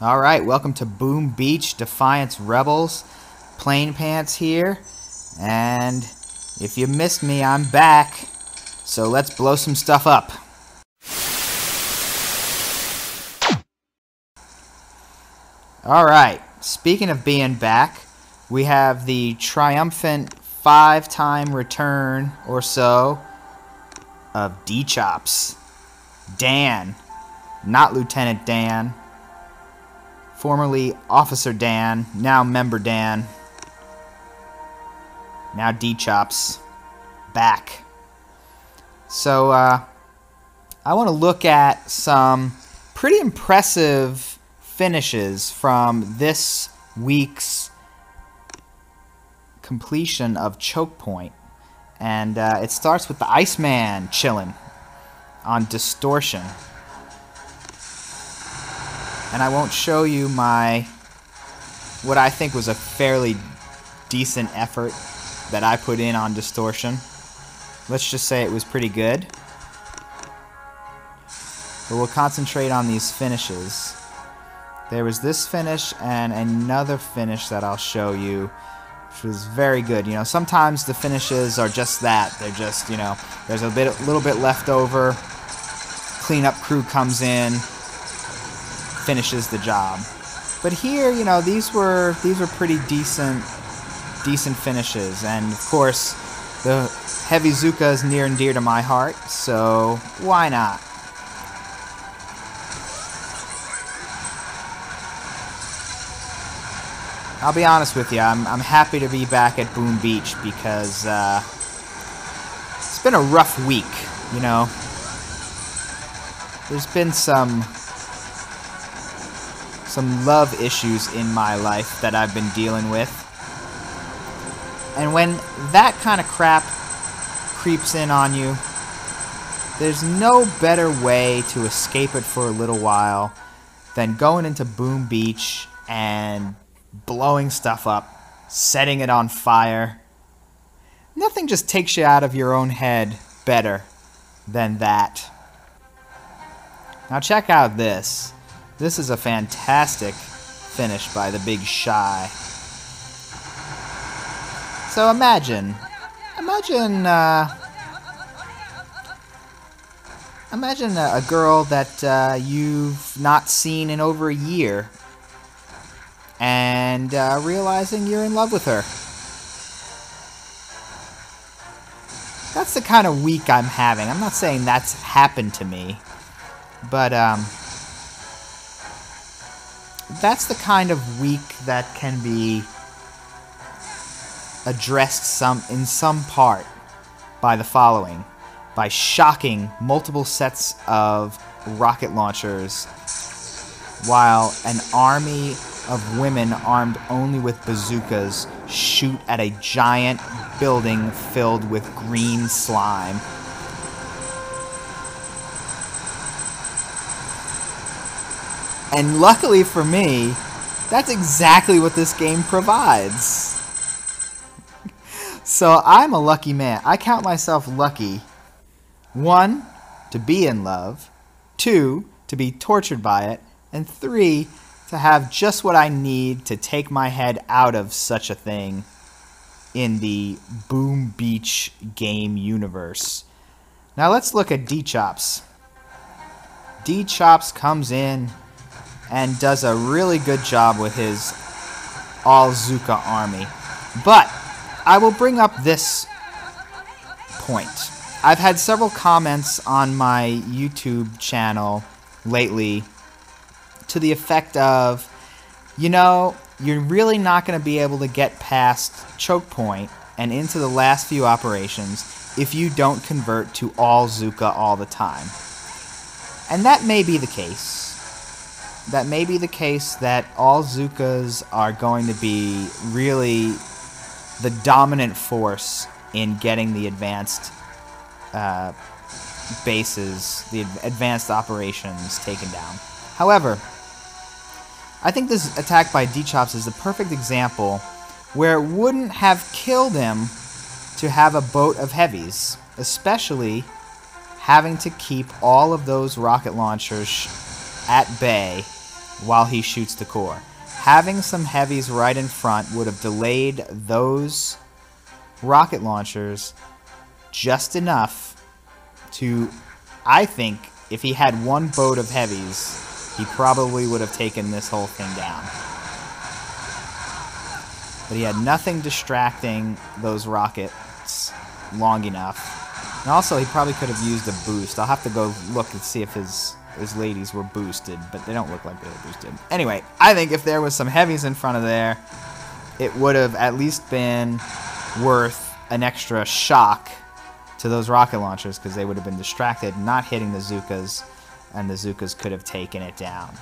Alright, welcome to Boom Beach, Defiance Rebels. Planepants here, and if you missed me, I'm back. So let's blow some stuff up. Alright, speaking of being back, we have the triumphant 5-time return or so of D-Chops. Dan, not Lieutenant Dan. Formerly Officer Dan, now Member Dan. Now D-Chops. Back. So, I want to look at some pretty impressive finishes from this week's completion of Choke Point. And it starts with the Iceman chilling on Distortion. And I won't show you what I think was a fairly decent effort that I put in on Distortion. Let's just say it was pretty good. But we'll concentrate on these finishes. There was this finish and another finish that I'll show you, which was very good. You know, sometimes the finishes are just that. They're just, you know, there's a little bit left over. Cleanup crew comes in, finishes the job. But here, you know, these were pretty decent finishes, and of course the Heavy Zooka is near and dear to my heart, so why not? I'll be honest with you, I'm happy to be back at Boom Beach because it's been a rough week, you know. There's been some love issues in my life that I've been dealing with. And when that kind of crap creeps in on you, there's no better way to escape it for a little while than going into Boom Beach and blowing stuff up, setting it on fire. Nothing just takes you out of your own head better than that. Now check out this. This is a fantastic finish by the Big Shy. So imagine a girl that you've not seen in over a year, and realizing you're in love with her. That's the kind of week I'm having. I'm not saying that's happened to me, but that's the kind of week that can be addressed in some part by the following: by shocking multiple sets of rocket launchers while an army of women armed only with bazookas shoot at a giant building filled with green slime. And luckily for me, that's exactly what this game provides. So I'm a lucky man. I count myself lucky. 1, to be in love. 2, to be tortured by it. And 3, to have just what I need to take my head out of such a thing in the Boom Beach game universe. Now let's look at D-Chops. D-Chops comes in and does a really good job with his All Zooka army. But I will bring up this point. I've had several comments on my YouTube channel lately to the effect of, you know, you're really not going to be able to get past Choke Point and into the last few operations if you don't convert to All Zooka all the time. And that may be the case. That may be the case that All Zookas are going to be really the dominant force in getting the advanced bases, the advanced operations taken down. However, I think this attack by D-Chops is the perfect example where it wouldn't have killed him to have a boat of heavies, especially having to keep all of those rocket launchers at bay while he shoots the core. Having some heavies right in front would have delayed those rocket launchers just enough to, I think, if he had one boat of heavies, he probably would have taken this whole thing down. But he had nothing distracting those rockets long enough. And also, he probably could have used a boost. I'll have to go look and see if his ladies were boosted, but they don't look like they were boosted. Anyway, I think if there was some heavies in front of there, it would have at least been worth an extra shock to those rocket launchers, because they would have been distracted, not hitting the Zookas, and the Zookas could have taken it down.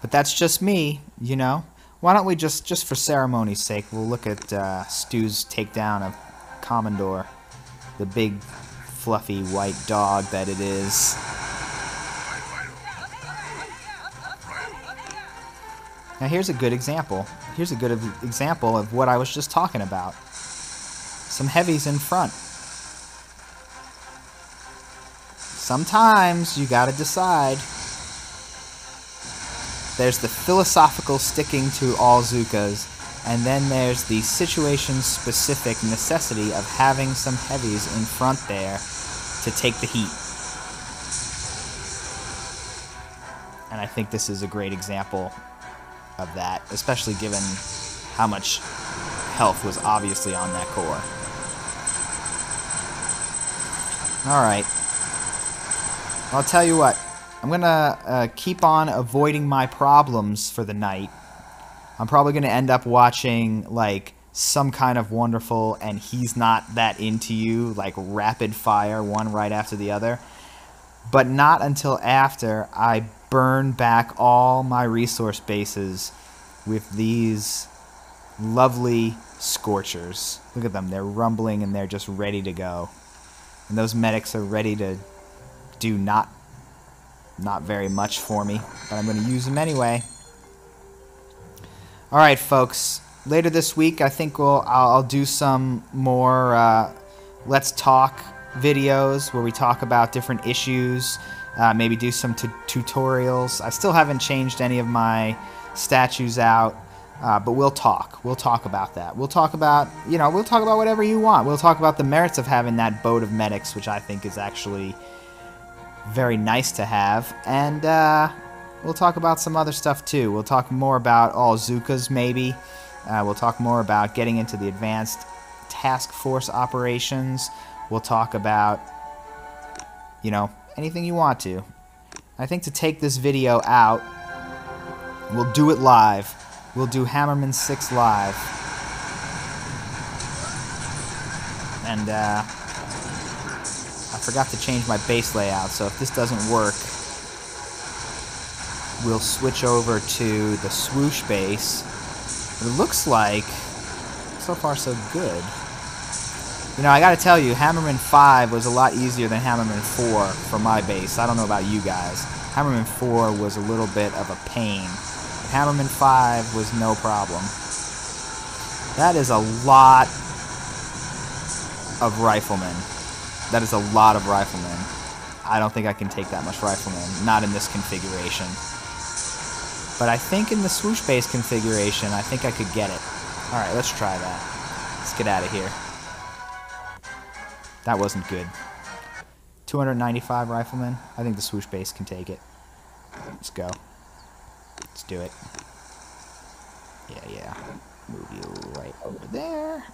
But that's just me, you know. Why don't we just for ceremony's sake, we'll look at Stu's takedown of Commodore, the big fluffy white dog that it is. Now here's a good example. Here's a good example of what I was just talking about. Some heavies in front. Sometimes you gotta decide. There's the philosophical sticking to all Zookas, and then there's the situation-specific necessity of having some heavies in front there to take the heat. And I think this is a great example of that, especially given how much health was obviously on that core. Alright. I'll tell you what. I'm gonna keep on avoiding my problems for the night. I'm probably gonna end up watching like some kind of wonderful and he's not that into you, like rapid fire, one right after the other. But not until after I burn back all my resource bases with these lovely Scorchers. Look at them, they're rumbling and they're just ready to go. And those medics are ready to do not very much for me, but I'm going to use them anyway. Alright folks, later this week I think I'll do some more Let's Talk videos where we talk about different issues, maybe do some tutorials. I still haven't changed any of my statues out, but we'll talk about that. We'll talk about, you know, we'll talk about whatever you want. We'll talk about the merits of having that boat of medics, which I think is actually very nice to have, and we'll talk about some other stuff too. We'll talk more about all Zookas maybe. We'll talk more about getting into the advanced task force operations. We'll talk about, you know, anything you want to. I think to take this video out, we'll do it live. We'll do Hammerman 6 live. And I forgot to change my base layout, so if this doesn't work, we'll switch over to the swoosh base. But it looks like, so far so good. You know, I gotta tell you, Hammerman 5 was a lot easier than Hammerman 4 for my base. I don't know about you guys. Hammerman 4 was a little bit of a pain. But Hammerman 5 was no problem. That is a lot of Riflemen. That is a lot of Riflemen. I don't think I can take that much Riflemen. Not in this configuration. But I think in the swoosh base configuration, I think I could get it. Alright, let's try that. Let's get out of here. That wasn't good. 295 Riflemen. I think the swoosh base can take it. Let's go. Let's do it. Yeah. Move you right over there.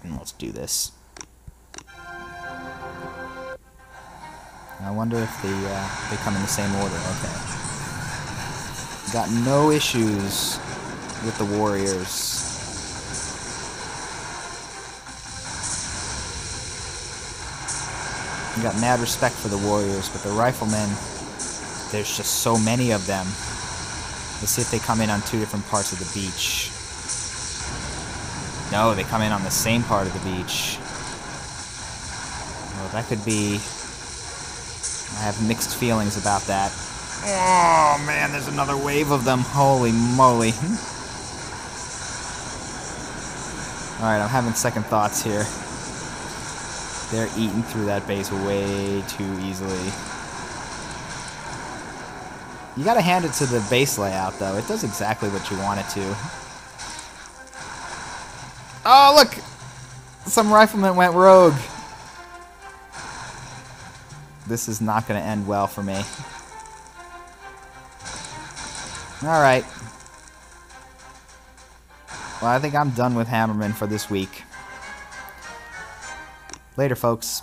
And let's do this. I wonder if they come in the same order. Okay. Got no issues with the warriors. Got mad respect for the warriors, but the riflemen, there's just so many of them. Let's see if they come in on two different parts of the beach. No, they come in on the same part of the beach. Well, that could be... I have mixed feelings about that. Oh, man, there's another wave of them. Holy moly. Alright, I'm having second thoughts here. They're eating through that base way too easily. You gotta hand it to the base layout, though. It does exactly what you want it to. Oh, look! Some riflemen went rogue. This is not gonna end well for me. Alright. Well, I think I'm done with Hammerman for this week. Later, folks.